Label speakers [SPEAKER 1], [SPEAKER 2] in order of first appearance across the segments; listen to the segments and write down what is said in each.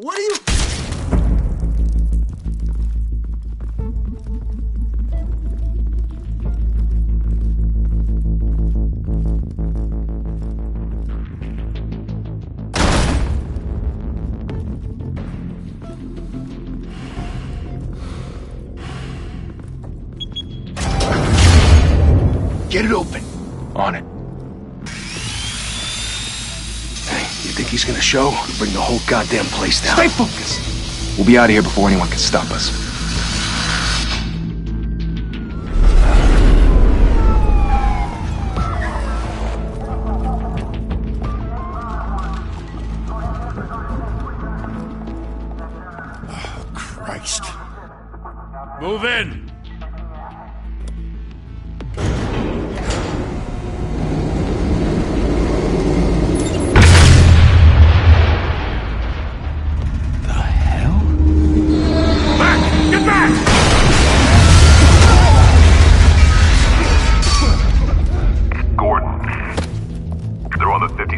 [SPEAKER 1] What are you...
[SPEAKER 2] Get it open. On it. Hey, you think he's gonna show? We'll bring the whole goddamn place down.
[SPEAKER 3] Stay focused! We'll be out of here before anyone can stop us.
[SPEAKER 2] Oh, Christ.
[SPEAKER 4] Move in!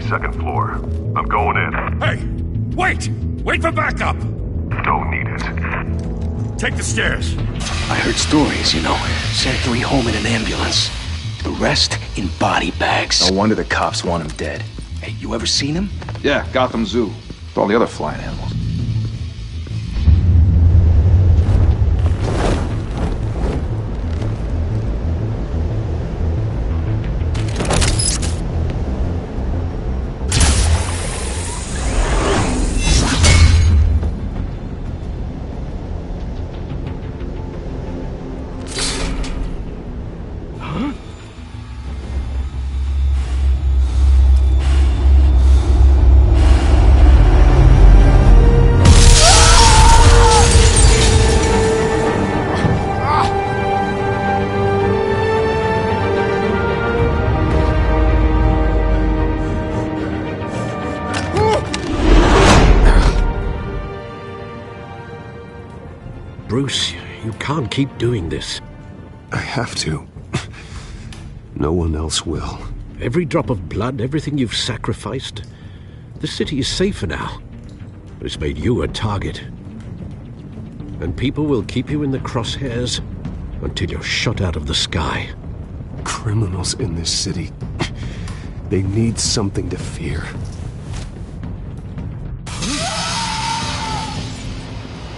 [SPEAKER 5] Second floor. I'm going in.
[SPEAKER 4] Hey! Wait! Wait for backup!
[SPEAKER 5] Don't need it.
[SPEAKER 4] Take the stairs.
[SPEAKER 2] I heard stories, you know. Sent 3 home in an ambulance. The rest in body bags.
[SPEAKER 3] No wonder the cops want him dead.
[SPEAKER 2] Hey, you ever seen him?
[SPEAKER 3] Yeah, Gotham Zoo. With all the other flying animals.
[SPEAKER 6] Bruce, you can't keep doing this.
[SPEAKER 7] I have to. No one else will.
[SPEAKER 6] Every drop of blood, everything you've sacrificed. The city is safer now. But it's made you a target. And people will keep you in the crosshairs until you're shot out of the sky.
[SPEAKER 7] Criminals in this city. They need something to fear.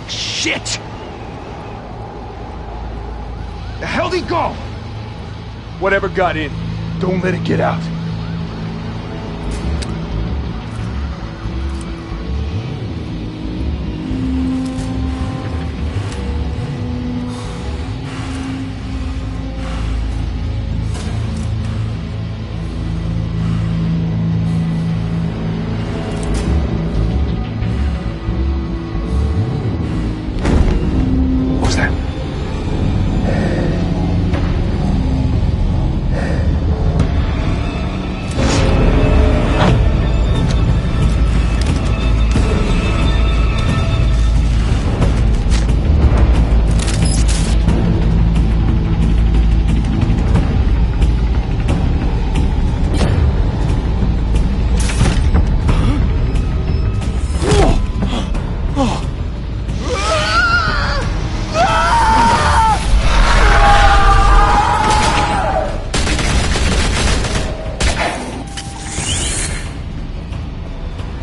[SPEAKER 2] Shit! The hell'd he go?
[SPEAKER 3] Whatever got in, don't let it get out.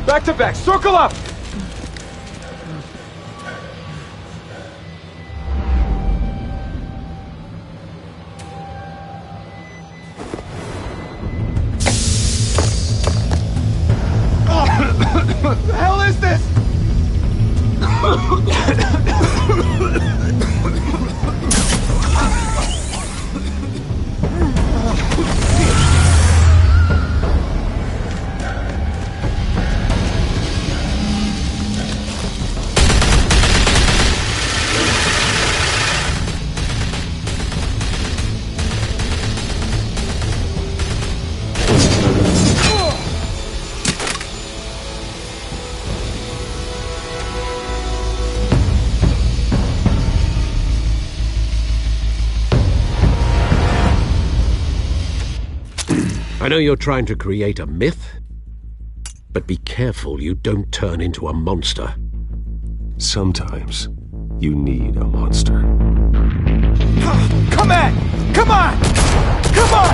[SPEAKER 3] Back to back, circle up! What the hell is this?
[SPEAKER 6] I know you're trying to create a myth, but be careful you don't turn into a monster.
[SPEAKER 7] Sometimes you need a monster.
[SPEAKER 3] Come on! Come on! Come on!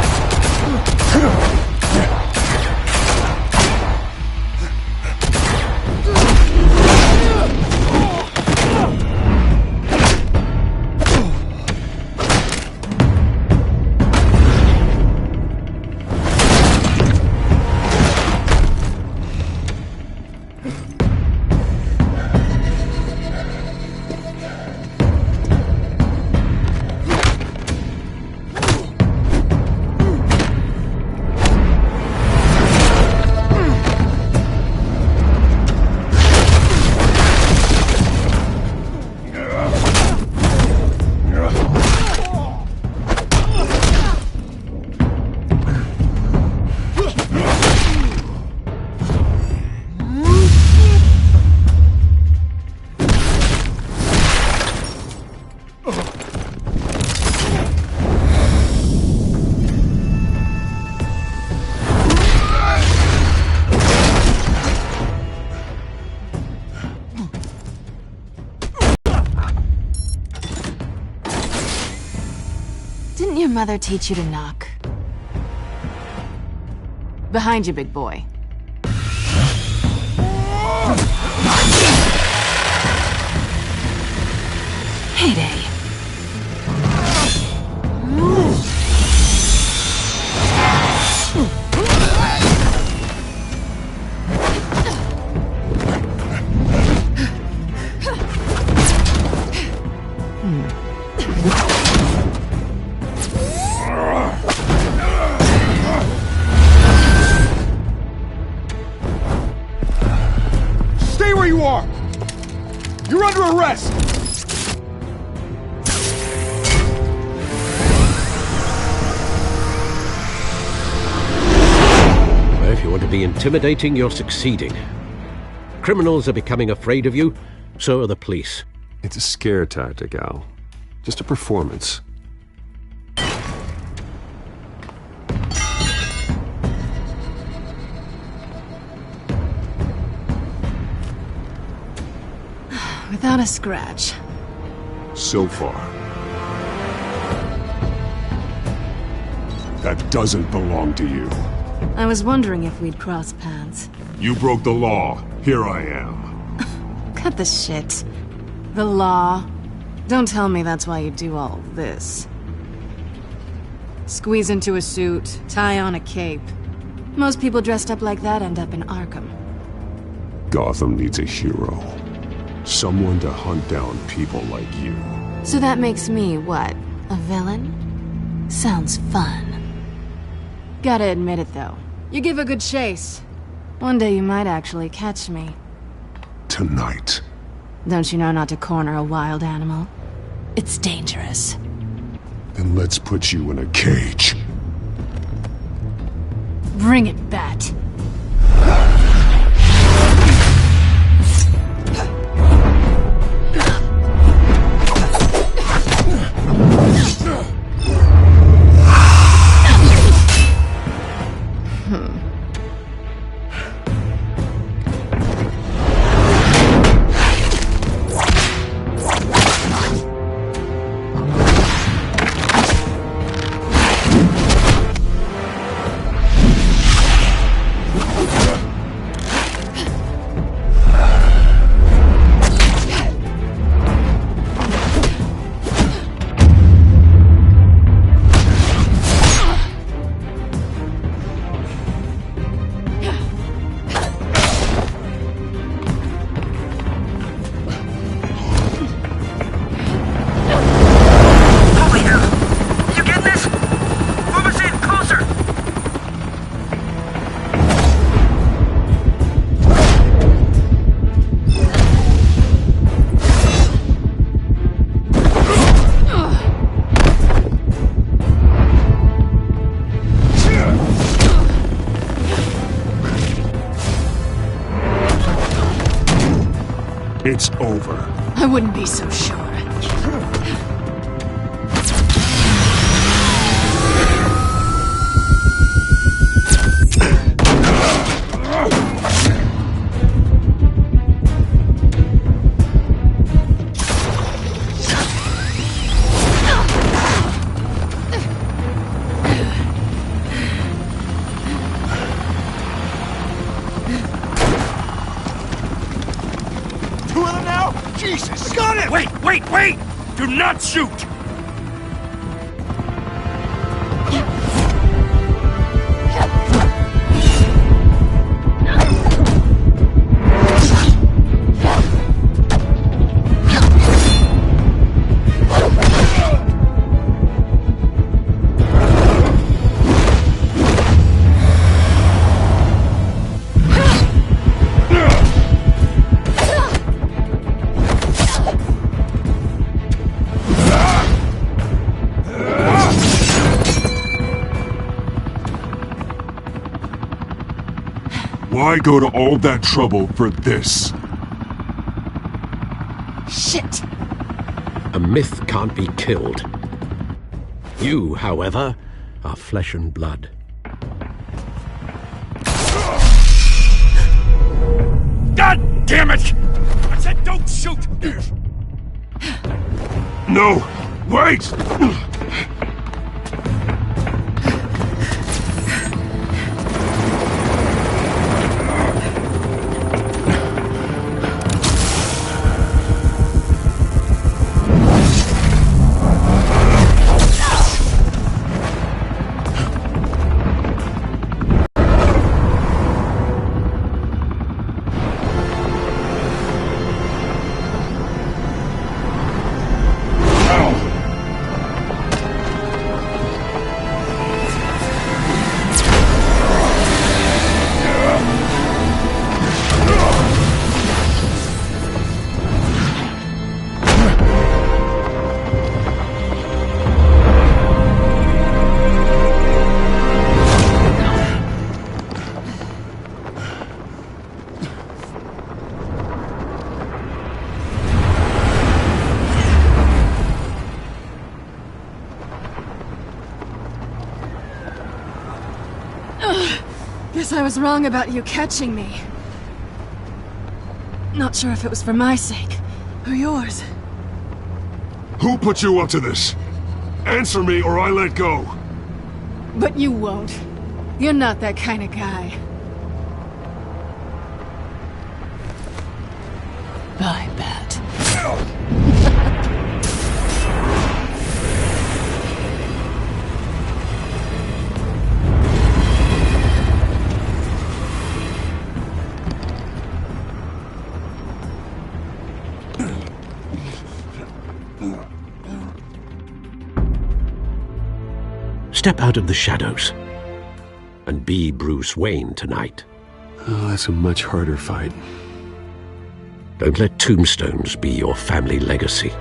[SPEAKER 1] Didn't your mother teach you to knock? Behind you, big boy. Heyday.
[SPEAKER 3] Stay where you are! You're under arrest!
[SPEAKER 6] Well, if you want to be intimidating, you're succeeding. Criminals are becoming afraid of you, so are the police.
[SPEAKER 7] It's a scare tactic, Al. Just a performance.
[SPEAKER 1] Without a scratch.
[SPEAKER 7] So far.
[SPEAKER 5] That doesn't belong to you.
[SPEAKER 1] I was wondering if we'd cross paths.
[SPEAKER 5] You broke the law. Here I am.
[SPEAKER 1] Cut the shit. The law. Don't tell me that's why you do all this. Squeeze into a suit, tie on a cape. Most people dressed up like that end up in Arkham.
[SPEAKER 5] Gotham needs a hero. Someone to hunt down people like you.
[SPEAKER 1] So that makes me, what, a villain? Sounds fun. Gotta admit it, though. You give a good chase. One day you might actually catch me.
[SPEAKER 5] Tonight.
[SPEAKER 1] Don't you know not to corner a wild animal? It's dangerous.
[SPEAKER 5] Then let's put you in a cage.
[SPEAKER 1] Bring it, Bat.
[SPEAKER 5] It's over.
[SPEAKER 1] I wouldn't be so sure.
[SPEAKER 4] Wait! Do not shoot!
[SPEAKER 5] Why go to all that trouble for this?
[SPEAKER 1] Shit!
[SPEAKER 6] A myth can't be killed. You, however, are flesh and blood.
[SPEAKER 4] God damn it! I said don't shoot!
[SPEAKER 5] No! Wait!
[SPEAKER 1] Guess I was wrong about you catching me. Not sure if it was for my sake, or yours.
[SPEAKER 5] Who put you up to this? Answer me or I let go.
[SPEAKER 1] But you won't. You're not that kind of guy. I bet.
[SPEAKER 6] Step out of the shadows and be Bruce Wayne tonight.
[SPEAKER 7] Oh, that's a much harder fight.
[SPEAKER 6] Don't let tombstones be your family legacy.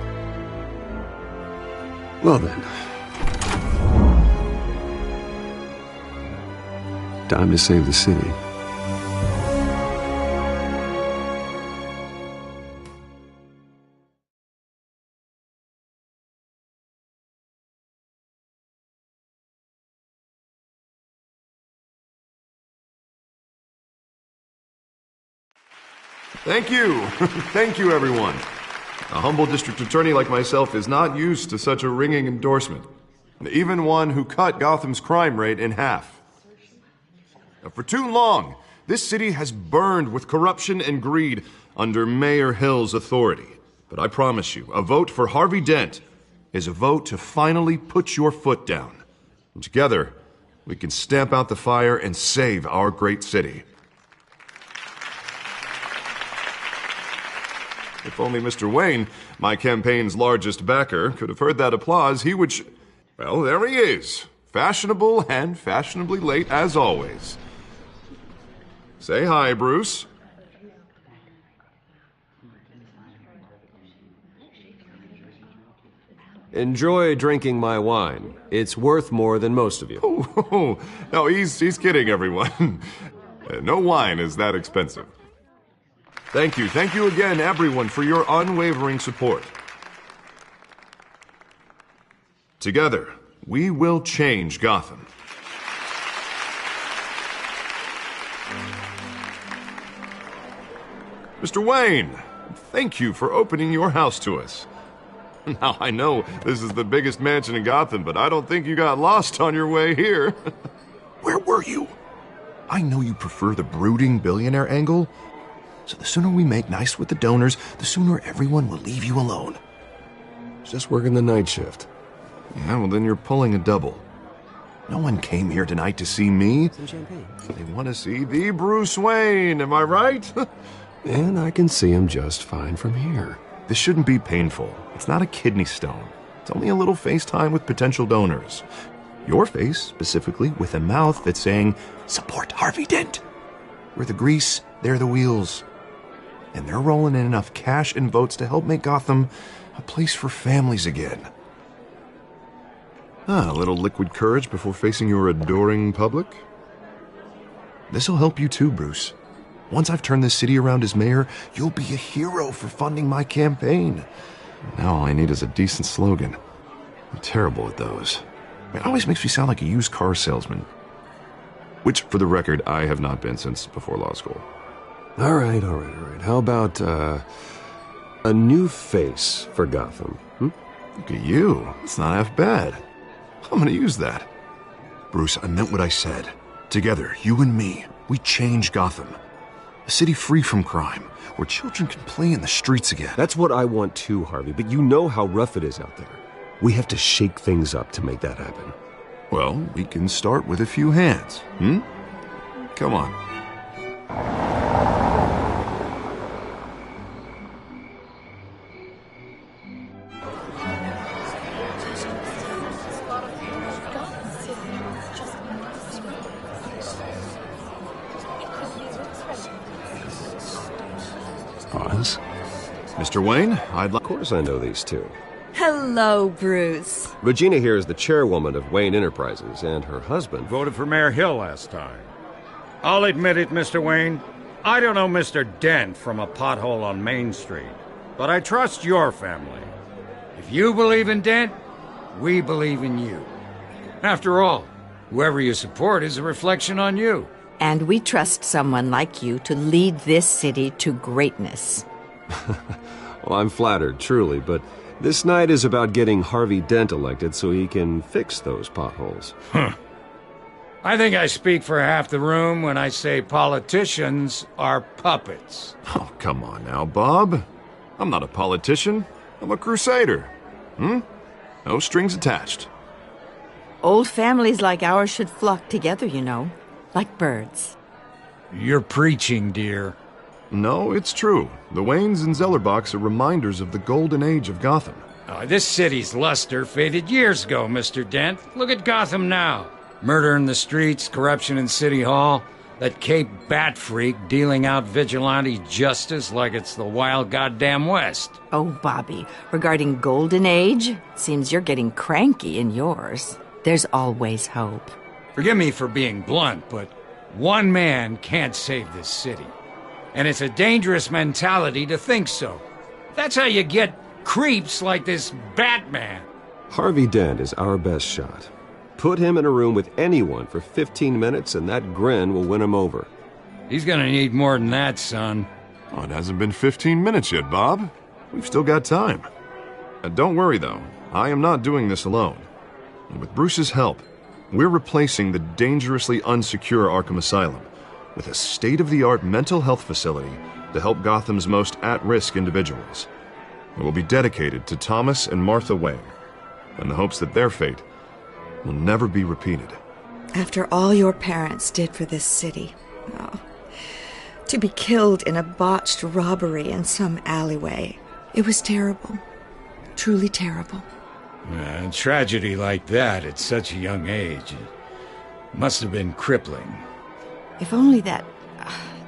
[SPEAKER 7] Well then. Time to save the city.
[SPEAKER 8] Thank you. Thank you, everyone. A humble district attorney like myself is not used to such a ringing endorsement. Even one who cut Gotham's crime rate in half. For too long, this city has burned with corruption and greed under Mayor Hill's authority. But I promise you, a vote for Harvey Dent is a vote to finally put your foot down. And together, we can stamp out the fire and save our great city. If only Mr. Wayne, my campaign's largest backer, could have heard that applause, he would well, there he is. Fashionable and fashionably late as always. Say hi, Bruce.
[SPEAKER 9] Enjoy drinking my wine. It's worth more than most of you.
[SPEAKER 8] Oh, no, he's kidding, everyone. No wine is that expensive. Thank you again, everyone, for your unwavering support. Together, we will change Gotham. Mr. Wayne, thank you for opening your house to us. Now, I know this is the biggest mansion in Gotham, but I don't think you got lost on your way here. Where were you? I know you prefer the brooding billionaire angle, so the sooner we make nice with the donors, the sooner everyone will leave you alone.
[SPEAKER 7] Just working the night shift.
[SPEAKER 8] Yeah, well then you're pulling a double. No one came here tonight to see me.
[SPEAKER 2] Some champagne.
[SPEAKER 8] They want to see the Bruce Wayne, am I right?
[SPEAKER 7] And I can see him just fine from here.
[SPEAKER 8] This shouldn't be painful. It's not a kidney stone. It's only a little FaceTime with potential donors. Your face, specifically, with a mouth that's saying, support Harvey Dent. We're the grease, they're the wheels. And they're rolling in enough cash and votes to help make Gotham a place for families again. A little liquid courage before facing your adoring public. This'll help you too, Bruce. Once I've turned this city around as mayor, you'll be a hero for funding my campaign. Now all I need is a decent slogan. I'm terrible at those. It always makes me sound like a used car salesman. Which, for the record, I have not been since before law school.
[SPEAKER 7] All right. How about, a new face for Gotham?
[SPEAKER 8] Look at you. It's not half bad. I'm gonna use that. Bruce, I meant what I said. Together, you and me, we change Gotham. A city free from crime, where children can play in the streets again.
[SPEAKER 7] That's what I want too, Harvey, but you know how rough it is out there. We have to shake things up to make that happen.
[SPEAKER 8] Well, we can start with a few hands, Come on.
[SPEAKER 7] Pause.
[SPEAKER 8] Mr. Wayne, I'd like...
[SPEAKER 6] Of course I know these two.
[SPEAKER 10] Hello, Bruce.
[SPEAKER 6] Regina here is the chairwoman of Wayne Enterprises, and her husband...
[SPEAKER 4] Voted for Mayor Hill last time. I'll admit it, Mr. Wayne. I don't know Mr. Dent from a pothole on Main Street, but I trust your family. If you believe in Dent, we believe in you. After all, whoever you support is a reflection on you.
[SPEAKER 10] And we trust someone like you to lead this city to greatness.
[SPEAKER 6] Well, I'm flattered, truly, but this night is about getting Harvey Dent elected so he can fix those potholes.
[SPEAKER 4] I think I speak for half the room when I say politicians are puppets.
[SPEAKER 8] Oh, come on now, Bob. I'm not a politician. I'm a crusader. No strings attached.
[SPEAKER 10] Old families like ours should flock together, you know, like birds.
[SPEAKER 4] You're preaching, dear.
[SPEAKER 8] No, it's true. The Waynes and Zellerbachs are reminders of the golden age of Gotham.
[SPEAKER 4] This city's luster faded years ago, Mr. Dent. Look at Gotham now. Murder in the streets, corruption in City Hall, that Cape Bat freak dealing out vigilante justice like it's the wild goddamn West.
[SPEAKER 10] Oh, Bobby, regarding Golden Age, seems you're getting cranky in yours. There's always hope.
[SPEAKER 4] Forgive me for being blunt, but one man can't save this city. And it's a dangerous mentality to think so. That's how you get creeps like this Batman.
[SPEAKER 6] Harvey Dent is our best shot. Put him in a room with anyone for 15 minutes and that grin will win him over.
[SPEAKER 4] He's gonna need more than that, son.
[SPEAKER 8] Oh, it hasn't been 15 minutes yet, Bob. We've still got time. Don't worry, though. I am not doing this alone. And with Bruce's help, we're replacing the dangerously unsecure Arkham Asylum with a state-of-the-art mental health facility to help Gotham's most at-risk individuals. It will be dedicated to Thomas and Martha Wayne, in the hopes that their fate will never be repeated.
[SPEAKER 11] After all your parents did for this city, to be killed in a botched robbery in some alleyway, it was terrible. Truly terrible.
[SPEAKER 4] A tragedy like that at such a young age must have been crippling.
[SPEAKER 10] If only that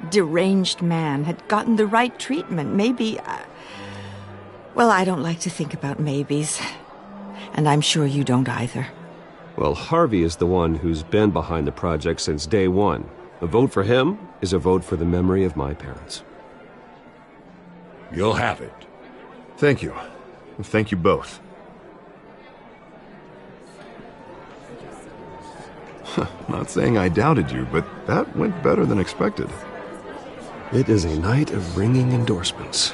[SPEAKER 10] deranged man had gotten the right treatment, maybe... Well, I don't like to think about maybes. And I'm sure you don't either.
[SPEAKER 6] Well, Harvey is the one who's been behind the project since day one. A vote for him is a vote for the memory of my parents.
[SPEAKER 4] You'll have it.
[SPEAKER 8] Thank you. Thank you both. Not saying I doubted you, but that went better than expected.
[SPEAKER 7] It is a night of ringing endorsements.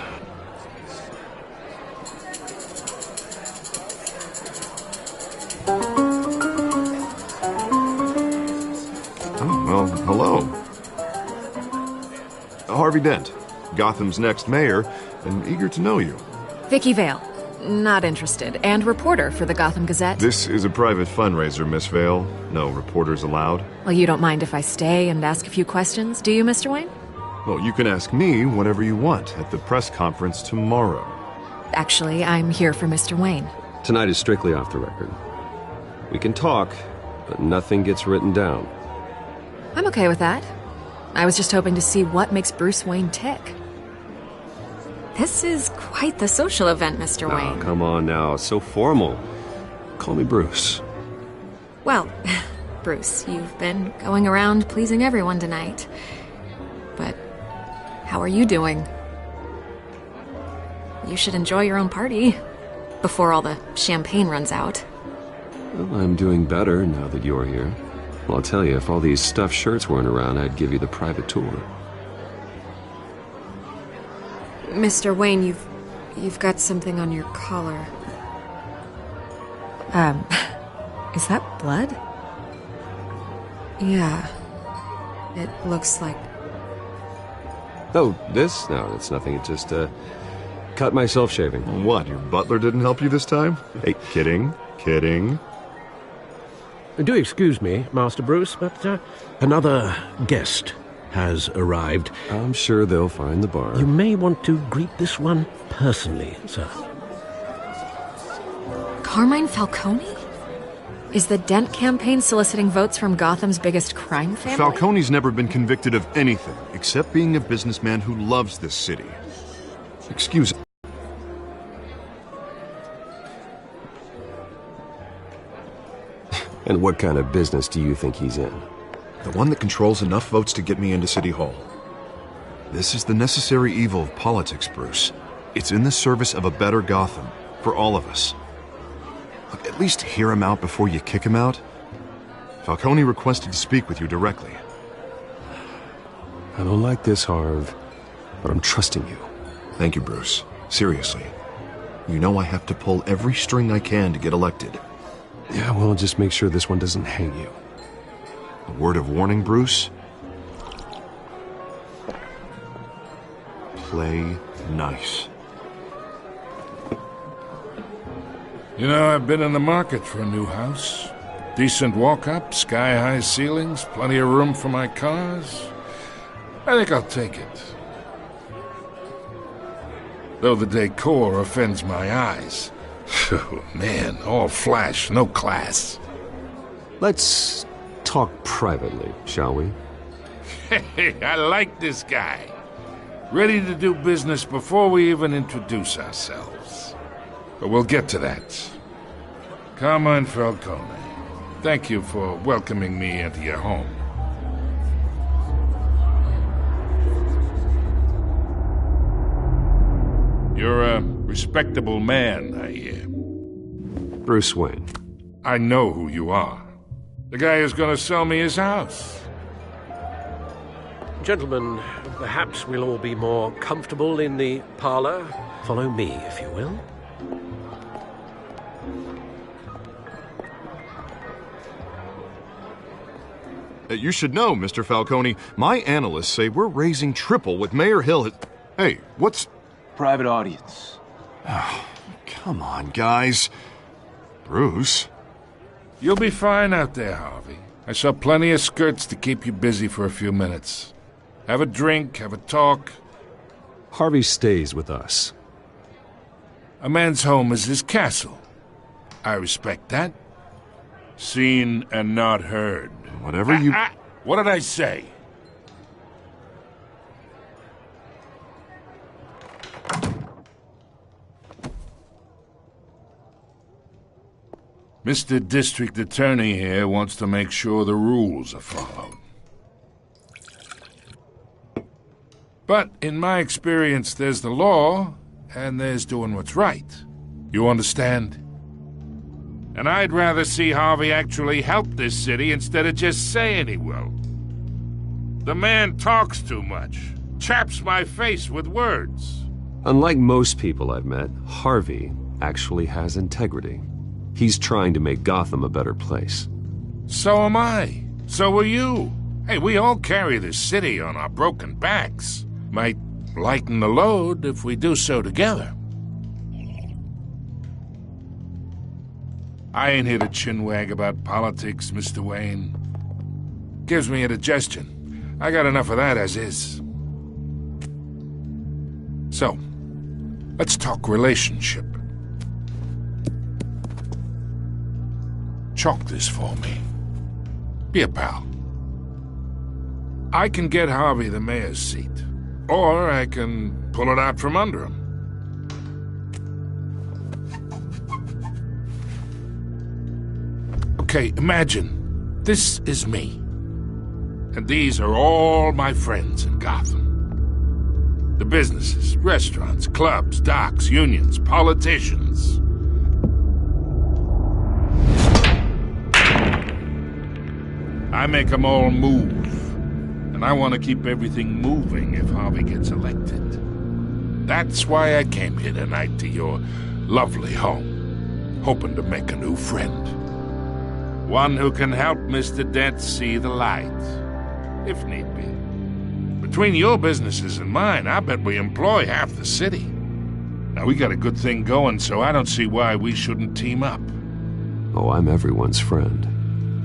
[SPEAKER 8] Oh, well, hello. Harvey Dent, Gotham's next mayor, and eager to know you.
[SPEAKER 1] Vicky Vale.
[SPEAKER 12] Not interested. And reporter for the Gotham Gazette.
[SPEAKER 8] This is a private fundraiser, Miss Vale. No reporters allowed.
[SPEAKER 12] Well, you don't mind if I stay and ask a few questions, do you, Mr. Wayne?
[SPEAKER 8] Well, you can ask me whatever you want at the press conference tomorrow.
[SPEAKER 12] Actually, I'm here for Mr. Wayne.
[SPEAKER 9] Tonight is strictly off the record. We can talk, but nothing gets written down.
[SPEAKER 12] I'm okay with that. I was just hoping to see what makes Bruce Wayne tick. This is quite the social event, Mr. Wayne.
[SPEAKER 9] Oh, come on now. So formal. Call me Bruce.
[SPEAKER 12] Well, Bruce, you've been going around pleasing everyone tonight. But how are you doing? You should enjoy your own party before all the champagne runs out.
[SPEAKER 9] Well, I'm doing better now that you're here. Well, I'll tell you, if all these stuffed shirts weren't around, I'd give you the private tour.
[SPEAKER 12] Mr. Wayne, you've got something on your collar. Is that blood? Yeah. It looks like...
[SPEAKER 9] Oh, this? No, it's nothing. It just, cut myself shaving.
[SPEAKER 8] What, your butler didn't help you this time? Hey, kidding.
[SPEAKER 6] Do excuse me, Master Bruce, but another guest has arrived.
[SPEAKER 9] I'm sure they'll find the bar.
[SPEAKER 6] You may want to greet this one personally, sir.
[SPEAKER 12] Carmine Falcone? Is the Dent campaign soliciting votes from Gotham's biggest crime family?
[SPEAKER 8] Falcone's never been convicted of anything except being a businessman who loves this city. Excuse me.
[SPEAKER 9] And what kind of business do you think he's in?
[SPEAKER 8] The one that controls enough votes to get me into City Hall. This is the necessary evil of politics, Bruce. It's in the service of a better Gotham, for all of us. Look, at least hear him out before you kick him out. Falcone requested to speak with you directly.
[SPEAKER 5] I don't like this, Harv, but I'm trusting you.
[SPEAKER 8] Thank you, Bruce. Seriously. You know I have to pull every string I can to get elected.
[SPEAKER 5] Yeah, well, just make sure this one doesn't hang you.
[SPEAKER 8] A word of warning, Bruce? Play nice.
[SPEAKER 3] You know, I've been in the market for a new house. Decent walk-up, sky-high ceilings, plenty of room for my cars. I think I'll take it. Though the decor offends my eyes. Oh, man, all flash, no class.
[SPEAKER 9] Let's talk privately, shall we?
[SPEAKER 3] Hey, I like this guy. Ready to do business before we even introduce ourselves. But we'll get to that. Carmine Falcone, thank you for welcoming me into your home. You're a respectable man, I hear.
[SPEAKER 9] Bruce Wayne.
[SPEAKER 3] I know who you are. The guy who's going to sell me his house.
[SPEAKER 6] Gentlemen, perhaps we'll all be more comfortable in the parlor. Follow me, if you will.
[SPEAKER 8] You should know, Mr. Falcone, my analysts say we're raising triple what Mayor Hill has... Hey, what's...
[SPEAKER 2] Private audience.
[SPEAKER 8] Oh, come on, guys. Bruce?
[SPEAKER 3] You'll be fine out there, Harvey. I saw plenty of skirts to keep you busy for a few minutes. Have a drink, have a talk.
[SPEAKER 9] Harvey stays with us.
[SPEAKER 3] A man's home is his castle. I respect that. Seen and not heard.
[SPEAKER 8] Whatever you...
[SPEAKER 3] What did I say? Mr. District Attorney here wants to make sure the rules are followed. But in my experience, there's the law, and there's doing what's right. You understand? And I'd rather see Harvey actually help this city instead of just saying he will. The man talks too much, chaps my face with words.
[SPEAKER 9] Unlike most people I've met, Harvey actually has integrity. He's trying to make Gotham a better place.
[SPEAKER 3] So am I. So are you. Hey, we all carry this city on our broken backs. Might lighten the load if we do so together. I ain't here to chinwag about politics, Mr. Wayne. Gives me indigestion. I got enough of that as is. So, let's talk relationship. Chalk this for me. Be a pal. I can get Harvey the mayor's seat, or I can pull it out from under him. Okay, imagine this is me, and these are all my friends in Gotham. The businesses, restaurants, clubs, docks, unions, politicians. I make them all move. And I want to keep everything moving if Harvey gets elected. That's why I came here tonight to your lovely home, hoping to make a new friend. One who can help Mr. Dent see the light, if need be. Between your businesses and mine, I bet we employ half the city. Now, we got a good thing going, so I don't see why we shouldn't team up.
[SPEAKER 9] Oh, I'm everyone's friend.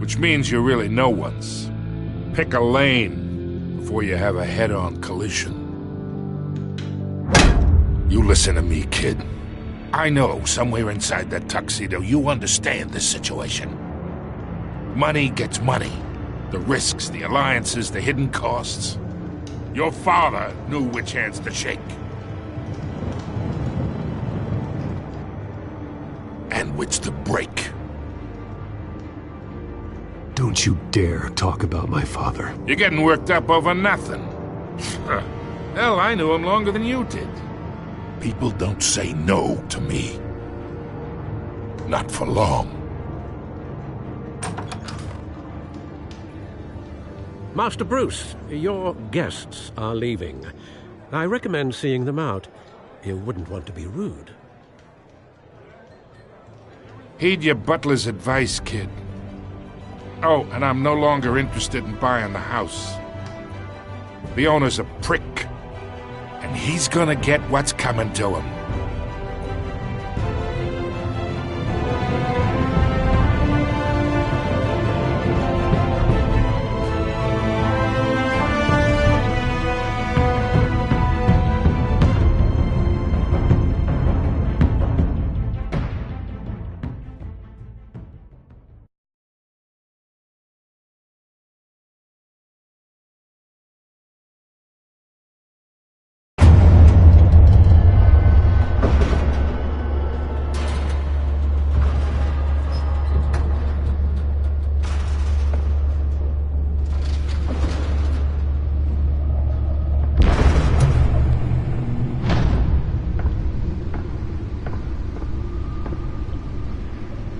[SPEAKER 3] Which means you're really no one's. Pick a lane before you have a head-on collision. You listen to me, kid. I know somewhere inside that tuxedo you understand this situation. Money gets money. The risks, the alliances, the hidden costs. Your father knew which hands to shake. And which to break.
[SPEAKER 7] Don't you dare talk about my father.
[SPEAKER 3] You're getting worked up over nothing. Hell, I knew him longer than you did. People don't say no to me. Not for long.
[SPEAKER 6] Master Bruce, your guests are leaving. I recommend seeing them out. You wouldn't want to be rude.
[SPEAKER 3] Heed your butler's advice, kid. Oh, and I'm no longer interested in buying the house. The owner's a prick, and he's gonna get what's coming to him.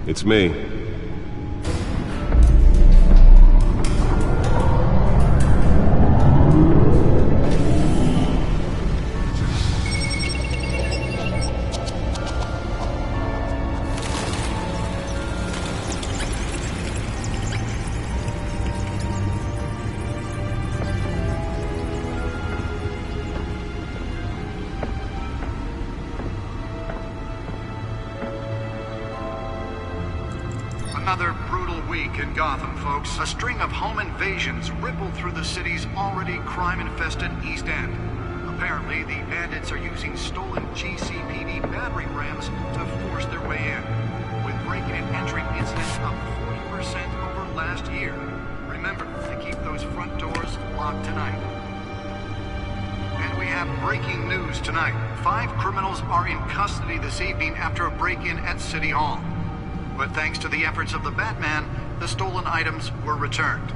[SPEAKER 5] It's me.
[SPEAKER 13] Another brutal week in Gotham, folks. A string of home invasions rippled through the city's already crime-infested East End. Apparently, the bandits are using stolen GCPD battering rams to force their way in, with breaking and entering incidents up 40% over last year. Remember to keep those front doors locked tonight. And we have breaking news tonight. 5 criminals are in custody this evening after a break-in at City Hall. But thanks to the efforts of the Batman, the stolen items were returned.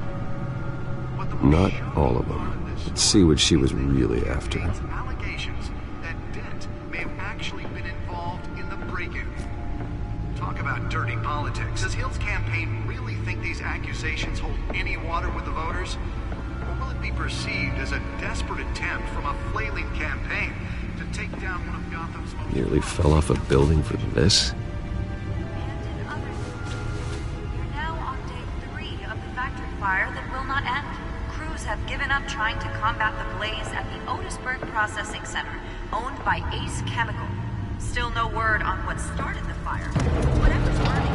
[SPEAKER 9] Not all of them. Let's see what she was really after.
[SPEAKER 13] Allegations that Dent may have actually been involved in the break-in. Talk about dirty politics. Does Hill's campaign really think these accusations hold any water with the voters? Or will it be perceived as a desperate attempt from a flailing campaign to take down one of Gotham's most...
[SPEAKER 9] Nearly fell off a building for this?
[SPEAKER 14] Fire that will not end. Crews have given up trying to combat the blaze at the Otisburg Processing Center, owned by Ace Chemical. Still no word on what started the fire. Whatever's burning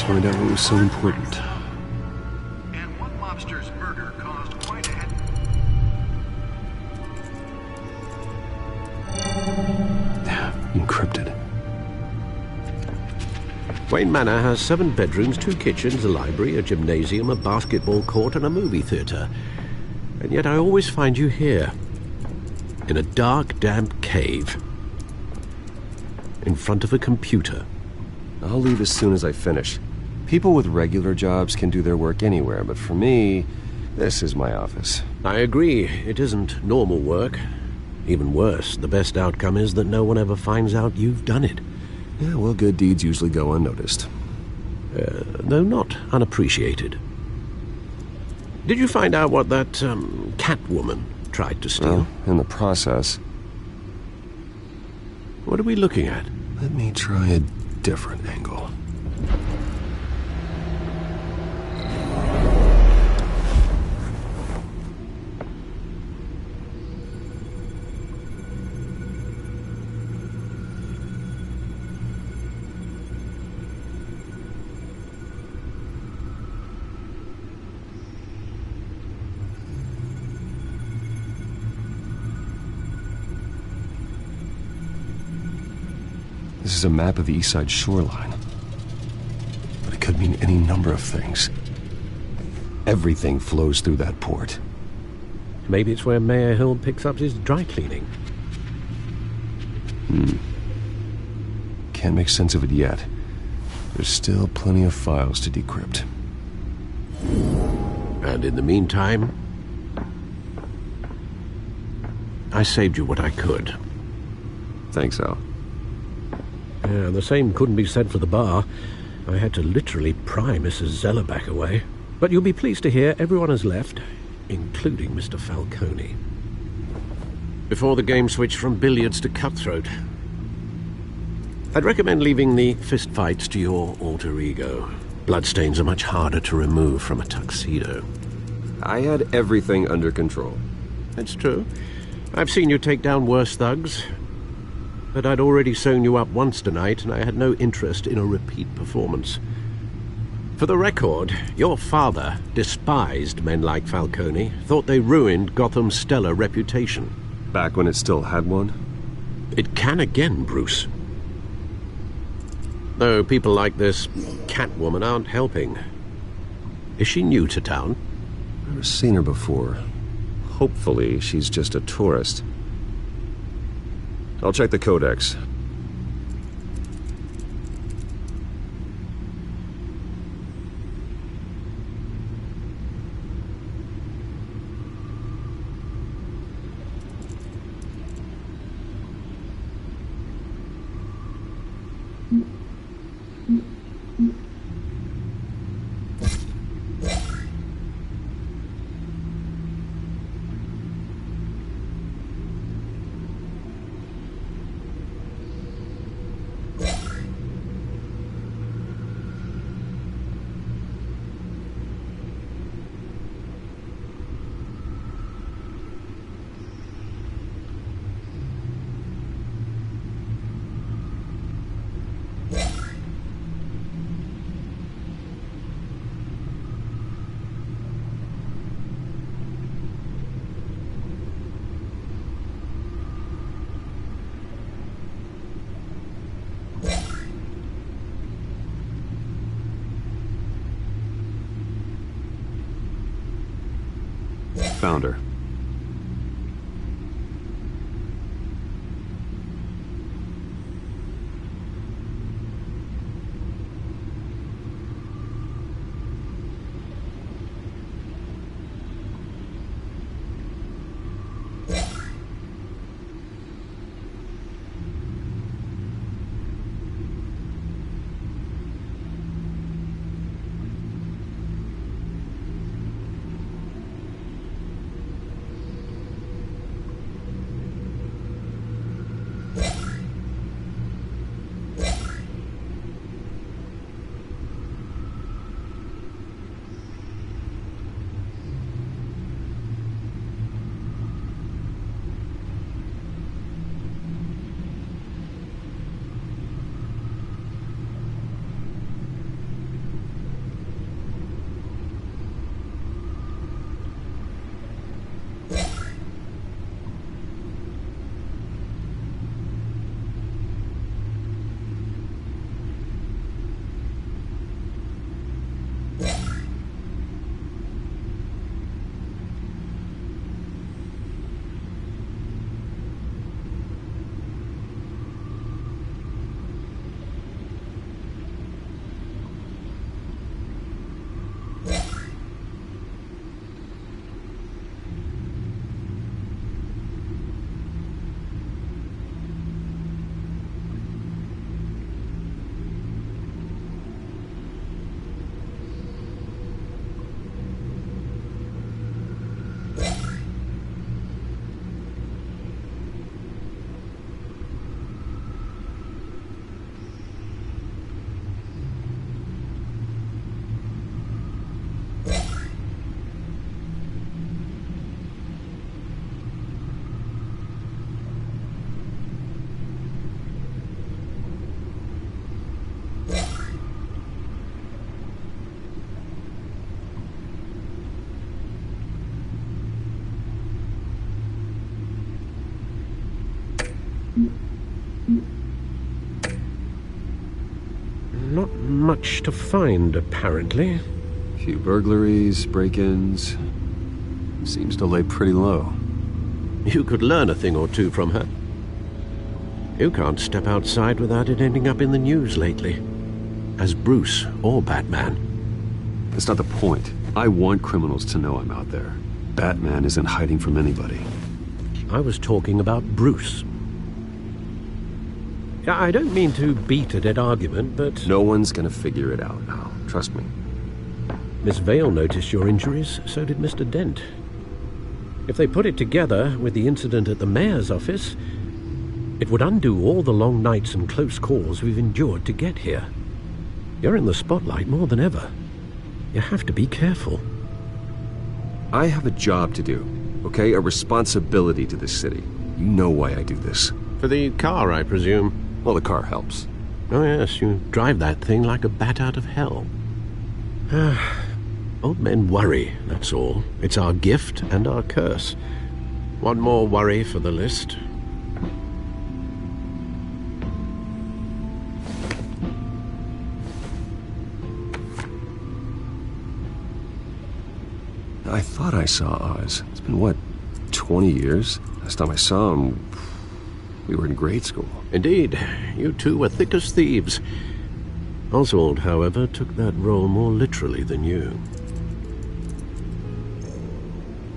[SPEAKER 7] find out what was so important.
[SPEAKER 13] And one mobster's murder caused quite a head...
[SPEAKER 7] Encrypted.
[SPEAKER 6] Wayne Manor has 7 bedrooms, 2 kitchens, a library, a gymnasium, a basketball court, and a movie theatre. And yet I always find you here, in a dark, damp cave, in front of a computer.
[SPEAKER 9] I'll leave as soon as I finish. People with regular jobs can do their work anywhere, but for me, this is my office.
[SPEAKER 6] I agree. It isn't normal work. Even worse, the best outcome is that no one ever finds out you've done it.
[SPEAKER 9] Yeah, well, good deeds usually go unnoticed.
[SPEAKER 6] Though not unappreciated. Did you find out what that, Catwoman tried to steal?
[SPEAKER 9] Well, in the process.
[SPEAKER 6] What are we looking at?
[SPEAKER 7] Let me try a different angle.
[SPEAKER 9] This is a map of the East Side shoreline.
[SPEAKER 7] But it could mean any number of things.
[SPEAKER 9] Everything flows through that port.
[SPEAKER 6] Maybe it's where Mayor Hill picks up his dry cleaning.
[SPEAKER 9] Can't make sense of it yet. There's still plenty of files to decrypt.
[SPEAKER 6] And in the meantime, I saved you what I could.
[SPEAKER 9] Thanks, Al.
[SPEAKER 6] Yeah, the same couldn't be said for the bar. I had to literally pry Mrs. Zeller back away. But you'll be pleased to hear everyone has left, including Mr. Falcone. Before the game switched from billiards to cutthroat. I'd recommend leaving the fistfights to your alter ego. Bloodstains are much harder to remove from a tuxedo.
[SPEAKER 9] I had everything under control.
[SPEAKER 6] That's true. I've seen you take down worse thugs. But I'd already sewn you up once tonight, and I had no interest in a repeat performance. For the record, your father despised men like Falcone, thought they ruined Gotham's stellar reputation.
[SPEAKER 9] Back when it still had one?
[SPEAKER 6] It can again, Bruce. Though people like this Catwoman aren't helping. Is she new to town?
[SPEAKER 9] Never seen her before. Hopefully, she's just a tourist. I'll check the codex. Found her.
[SPEAKER 6] Not much to find, apparently.
[SPEAKER 9] Few burglaries, break-ins. Seems to lay pretty low.
[SPEAKER 6] You could learn a thing or two from her. You can't step outside without it ending up in the news lately. As Bruce or Batman.
[SPEAKER 9] That's not the point. I want criminals to know I'm out there. Batman isn't hiding from anybody.
[SPEAKER 6] I was talking about Bruce. I don't mean to beat a dead argument, but...
[SPEAKER 9] No one's gonna figure it out, Al. Trust me.
[SPEAKER 6] Miss Vale noticed your injuries, so did Mr. Dent. If they put it together with the incident at the mayor's office, it would undo all the long nights and close calls we've endured to get here. You're in the spotlight more than ever. You have to be careful.
[SPEAKER 9] I have a job to do, okay? A responsibility to this city. You know why I do this.
[SPEAKER 6] For the car, I presume.
[SPEAKER 9] Well, the car helps.
[SPEAKER 6] Oh yes, you drive that thing like a bat out of hell. Old men worry, that's all. It's our gift and our curse. One more worry for the list.
[SPEAKER 9] I thought I saw Oz. It's been, what, 20 years? Last time I saw him, we were in grade school.
[SPEAKER 6] Indeed. You two were thick as thieves. Oswald, however, took that role more literally than you.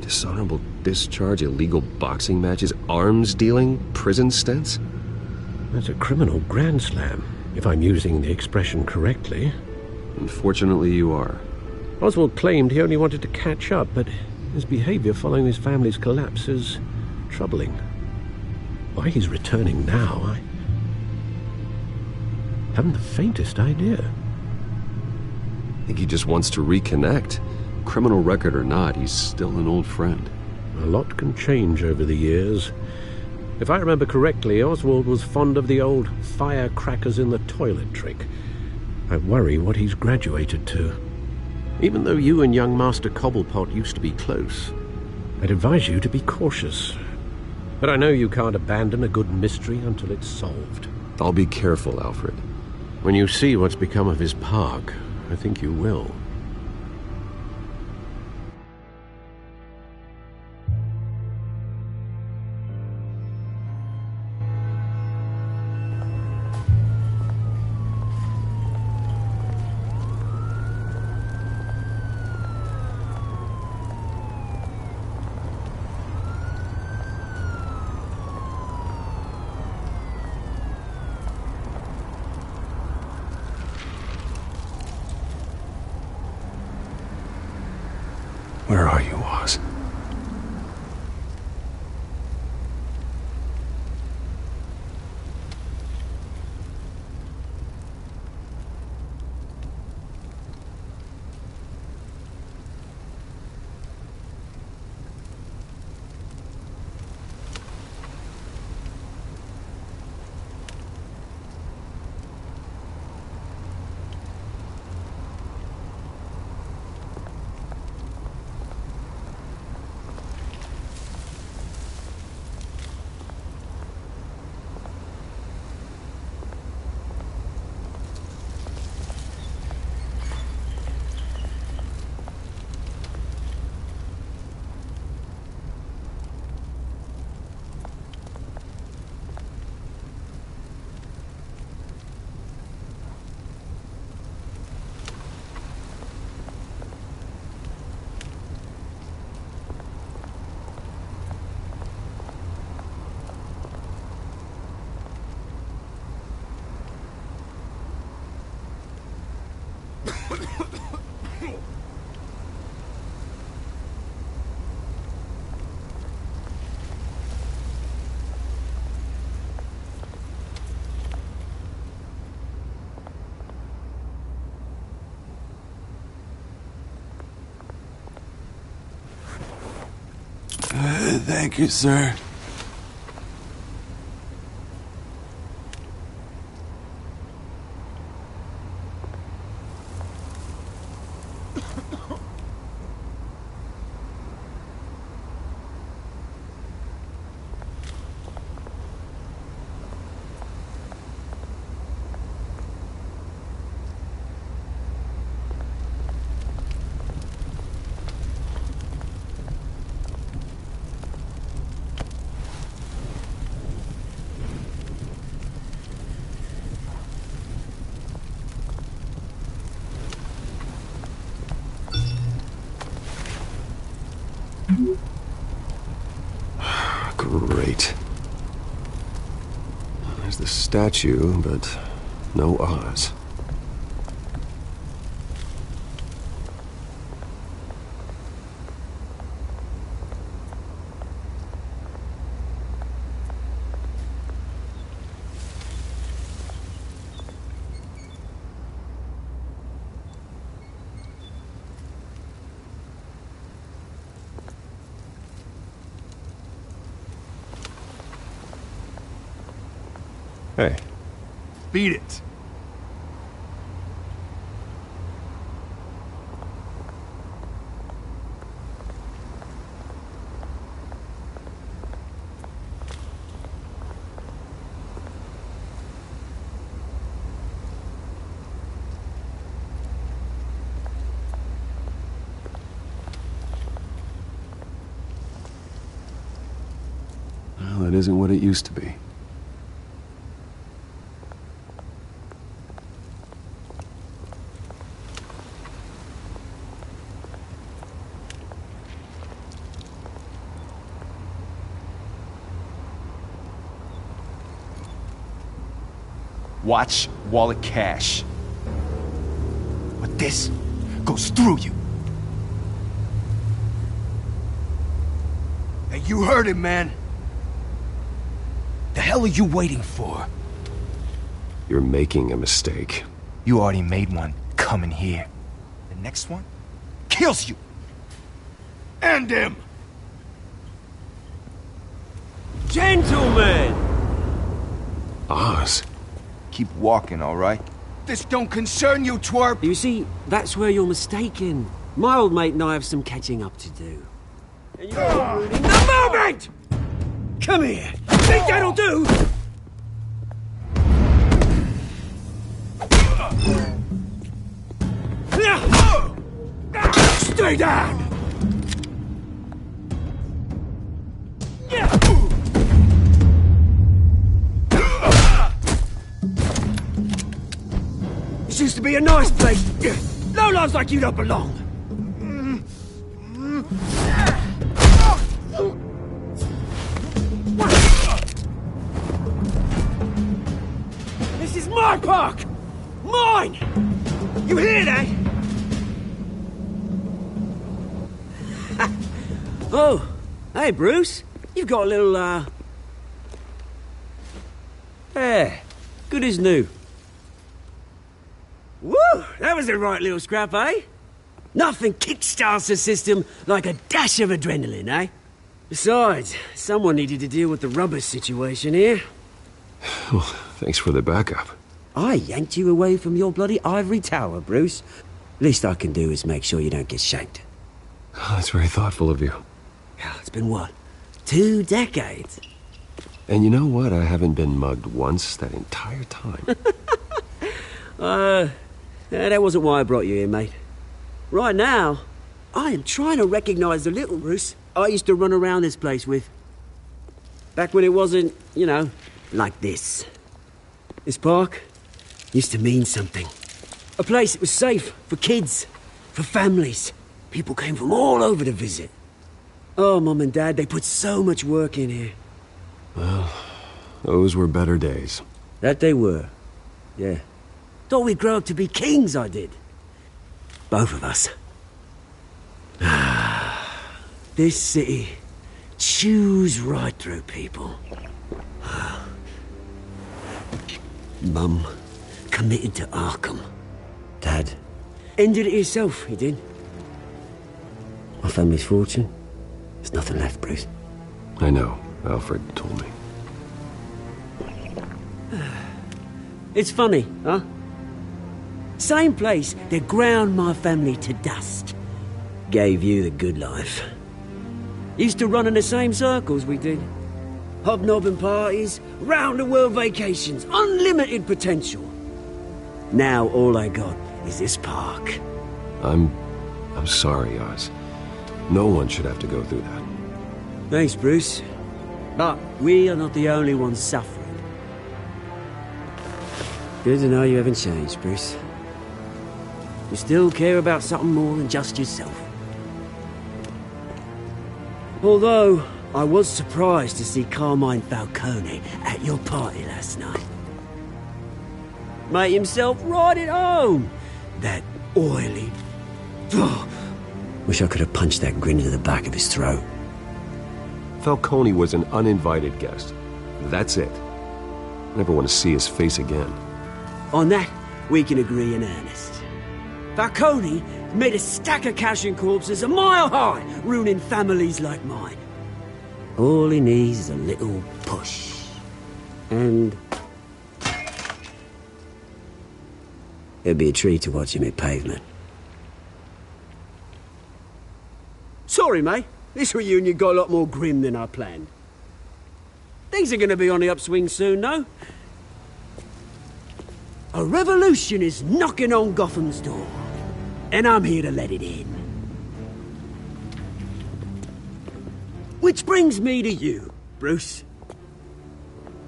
[SPEAKER 9] Dishonorable discharge, illegal boxing matches, arms dealing, prison stints?
[SPEAKER 6] That's a criminal grand slam, if I'm using the expression correctly.
[SPEAKER 9] Unfortunately, you are.
[SPEAKER 6] Oswald claimed he only wanted to catch up, but his behavior following his family's collapse is troubling. Why he's returning now, I haven't the faintest idea.
[SPEAKER 9] I think he just wants to reconnect. Criminal record or not, he's still an old friend.
[SPEAKER 6] A lot can change over the years. If I remember correctly, Oswald was fond of the old firecrackers in the toilet trick. I worry what he's graduated to. Even though you and young Master Cobblepot used to be close, I'd advise you to be cautious. But I know you can't abandon a good mystery until it's solved.
[SPEAKER 9] I'll be careful, Alfred.
[SPEAKER 6] When you see what's become of his park, I think you will.
[SPEAKER 7] Where are you, Oz?
[SPEAKER 15] Thank you, sir.
[SPEAKER 5] Great. There's the statue, but no Oz. Hey.
[SPEAKER 15] Beat it.
[SPEAKER 5] Well, it isn't what it used to be.
[SPEAKER 16] Watch wallet cash. But this goes through you. Hey, you heard it, man. The hell are you waiting for?
[SPEAKER 5] You're making a mistake.
[SPEAKER 16] You already made one coming here. The next one kills you. And him.
[SPEAKER 17] Gentlemen!
[SPEAKER 5] Oz.
[SPEAKER 16] Keep walking, all right? This don't concern you, twerp!
[SPEAKER 17] You see, that's where you're mistaken. My old mate and I have some catching up to do. And you're ruining the moment! Come here! Think that'll do? Stay down! This used to be a nice place. Lowlifes like you don't belong. This is my park! Mine! You hear that? Oh, hey, Bruce. You've got a little, Yeah, good as new. Woo! That was a right little scrap, eh? Nothing kickstarts the system like a dash of adrenaline, eh? Besides, someone needed to deal with the rubber situation here.
[SPEAKER 5] Well, thanks for the backup.
[SPEAKER 17] I yanked you away from your bloody ivory tower, Bruce. Least I can do is make sure you don't get shanked.
[SPEAKER 5] Oh, that's very thoughtful of you.
[SPEAKER 17] Yeah, it's been what? 2 decades?
[SPEAKER 5] And you know what? I haven't been mugged once that entire time.
[SPEAKER 17] That wasn't why I brought you here, mate. Right now, I am trying to recognize the little Bruce I used to run around this place with. Back when it wasn't, you know, like this. This park used to mean something. A place that was safe for kids, for families. People came from all over to visit. Oh, Mum and Dad, they put so much work in here.
[SPEAKER 5] Well, those were better days.
[SPEAKER 17] That they were, yeah. Thought we'd grow up to be kings, I did. Both of us. This city chews right through people. Mum committed to Arkham. Dad ended it himself, he did. My family's fortune, there's nothing left, Bruce.
[SPEAKER 5] I know. Alfred told me.
[SPEAKER 17] It's funny, huh? Same place that ground my family to dust. Gave you the good life. Used to run in the same circles we did. Hobnobbing parties, round-the-world vacations, unlimited potential. Now all I got is this park.
[SPEAKER 5] I'm sorry, Oz. No one should have to go through that.
[SPEAKER 17] Thanks, Bruce. But we are not the only ones suffering. Good to know you haven't changed, Bruce. You still care about something more than just yourself. Although, I was surprised to see Carmine Falcone at your party last night. Made himself right at home. That oily... Wish I could have punched that grin into the back of his throat.
[SPEAKER 9] Falcone was an uninvited guest. That's it. Never want to see his face again.
[SPEAKER 17] On that, we can agree in earnest. Falcone made a stack of cash and corpses a mile high, ruining families like mine. All he needs is a little push. And... it'd be a treat to watch him hit pavement. Sorry, mate. This reunion got a lot more grim than I planned. Things are gonna be on the upswing soon, though. A revolution is knocking on Gotham's door. And I'm here to let it in. Which brings me to you, Bruce.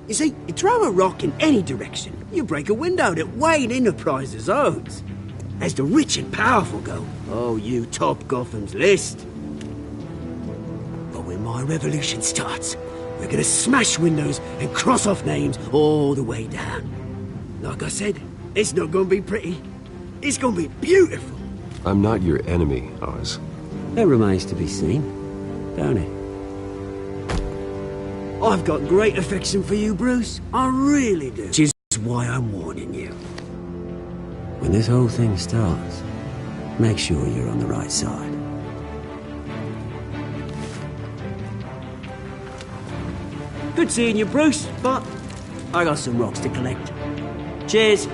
[SPEAKER 17] You see, you throw a rock in any direction, you break a window that Wayne Enterprises owns. As the rich and powerful go, oh, you top Gotham's list. But when my revolution starts, we're gonna smash windows and cross off names all the way down. Like I said, it's not gonna be pretty. It's gonna be beautiful.
[SPEAKER 9] I'm not your enemy, Oz.
[SPEAKER 17] That remains to be seen, don't it? I've got great affection for you, Bruce. I really do. Which is why I'm warning you. When this whole thing starts, make sure you're on the right side. Good seeing you, Bruce, but I got some rocks to collect. Cheers.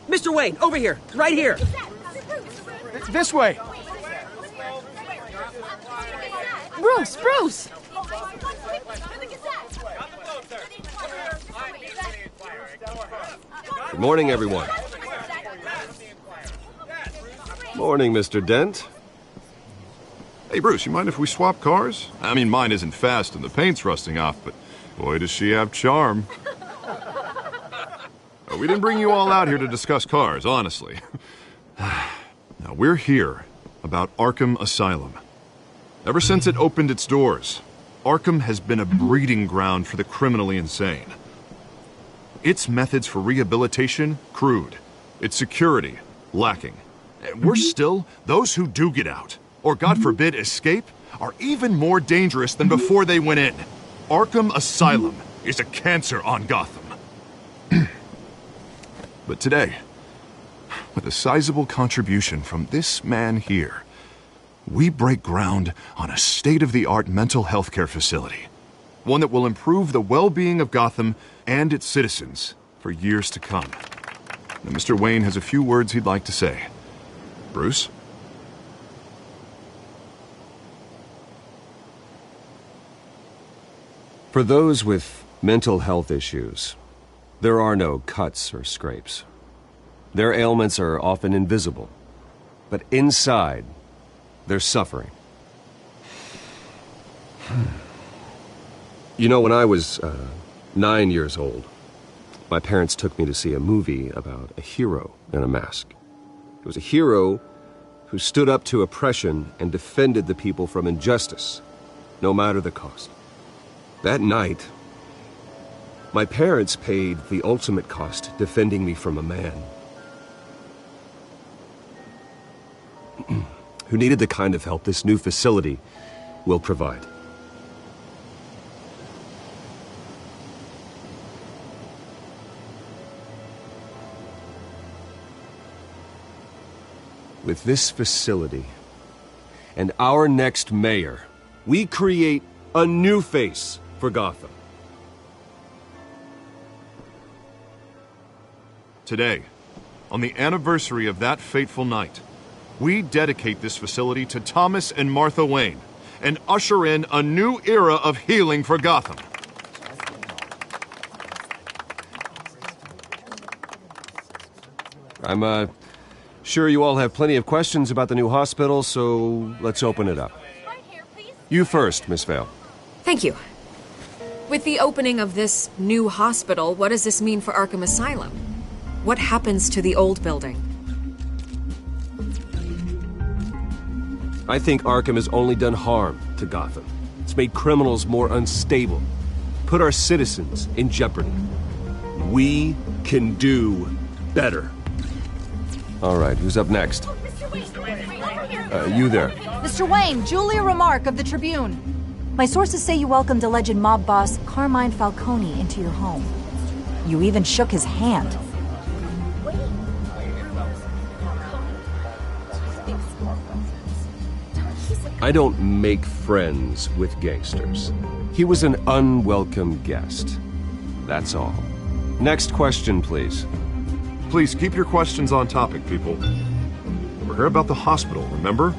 [SPEAKER 17] Mr. Wayne, over here, right here.
[SPEAKER 18] This way.
[SPEAKER 1] Bruce, Bruce!
[SPEAKER 9] Good morning, everyone. Morning, Mr. Dent.
[SPEAKER 8] Hey, Bruce, you mind if we swap cars? I mean, mine isn't fast and the paint's rusting off, but boy, does she have charm. We didn't bring you all out here to discuss cars, honestly. Now, we're here about Arkham Asylum. Ever since it opened its doors, Arkham has been a breeding ground for the criminally insane. Its methods for rehabilitation, crude. Its security, lacking. And worse still, those who do get out, or God forbid escape, are even more dangerous than before they went in. Arkham Asylum is a cancer on Gotham. But today, with a sizable contribution from this man here, we break ground on a state-of-the-art mental health care facility. One that will improve the well-being of Gotham and its citizens for years to come. Now, Mr. Wayne has a few words he'd like to say. Bruce?
[SPEAKER 9] For those with mental health issues, there are no cuts or scrapes. Their ailments are often invisible, but inside, they're suffering. You know, when I was 9 years old, my parents took me to see a movie about a hero in a mask. It was a hero who stood up to oppression and defended the people from injustice, no matter the cost. That night, my parents paid the ultimate cost defending me from a man who needed the kind of help this new facility will provide. With this facility and our next mayor, we create a new face for Gotham.
[SPEAKER 8] Today, on the anniversary of that fateful night, we dedicate this facility to Thomas and Martha Wayne and usher in a new era of healing for Gotham.
[SPEAKER 9] I'm sure you all have plenty of questions about the new hospital, so let's open it up. You first, Miss Vale.
[SPEAKER 12] Thank you. With the opening of this new hospital, what does this mean for Arkham Asylum? What happens to the old building?
[SPEAKER 9] I think Arkham has only done harm to Gotham. It's made criminals more unstable, put our citizens in jeopardy. We can do better. All right, who's up next? You there.
[SPEAKER 19] Mr. Wayne, Julia Remark of the Tribune. My sources say you welcomed alleged mob boss Carmine Falcone into your home. You even shook his hand.
[SPEAKER 9] I don't make friends with gangsters. He was an unwelcome guest. That's all. Next question, please.
[SPEAKER 8] Please keep your questions on topic, people. We're here about the hospital, remember?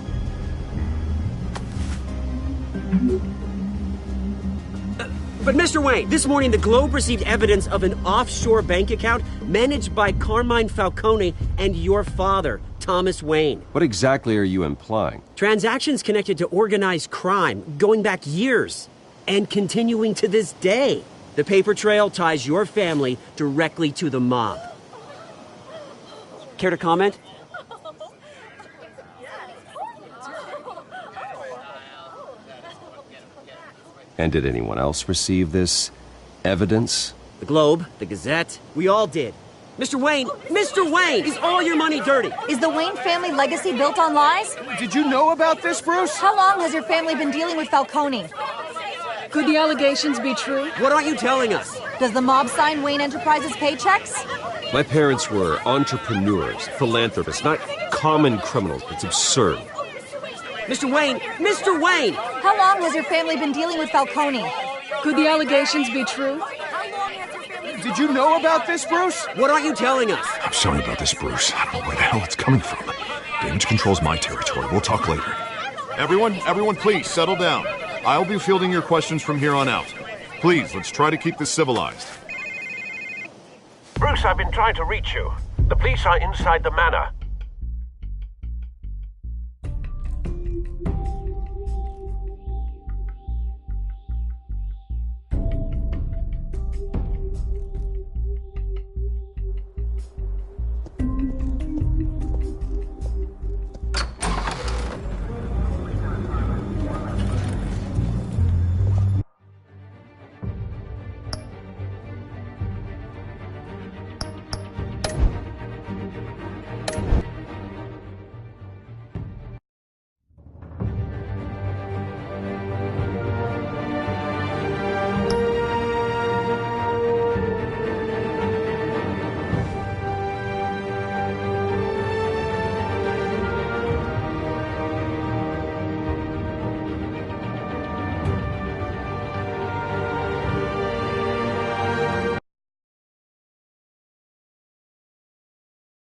[SPEAKER 17] But Mr. Wayne, this morning the Globe received evidence of an offshore bank account managed by Carmine Falcone and your father, Thomas Wayne.
[SPEAKER 9] What exactly are you implying?
[SPEAKER 17] Transactions connected to organized crime going back years and continuing to this day. The paper trail ties your family directly to the mob. Care to comment?
[SPEAKER 9] And did anyone else receive this evidence?
[SPEAKER 17] The Globe, the Gazette, we all did. Mr. Wayne, is all your money dirty?
[SPEAKER 19] Is the Wayne family legacy built on lies?
[SPEAKER 18] Did you know about this, Bruce?
[SPEAKER 19] How long has your family been dealing with Falcone?
[SPEAKER 12] Could the allegations be true?
[SPEAKER 17] What aren't you telling us?
[SPEAKER 19] Does the mob sign Wayne Enterprises paychecks?
[SPEAKER 9] My parents were entrepreneurs, philanthropists, not common criminals. It's absurd.
[SPEAKER 17] Mr. Wayne!
[SPEAKER 19] How long has your family been dealing with Falcone?
[SPEAKER 12] Could the allegations be true?
[SPEAKER 18] Did you know about this, Bruce?
[SPEAKER 17] What aren't you telling us?
[SPEAKER 8] I'm sorry about this, Bruce. I don't know where the hell it's coming from. Damage control's my territory. We'll talk later. Everyone, please, settle down. I'll be fielding your questions from here on out. Please, let's try to keep this civilized.
[SPEAKER 6] Bruce, I've been trying to reach you. The police are inside the manor.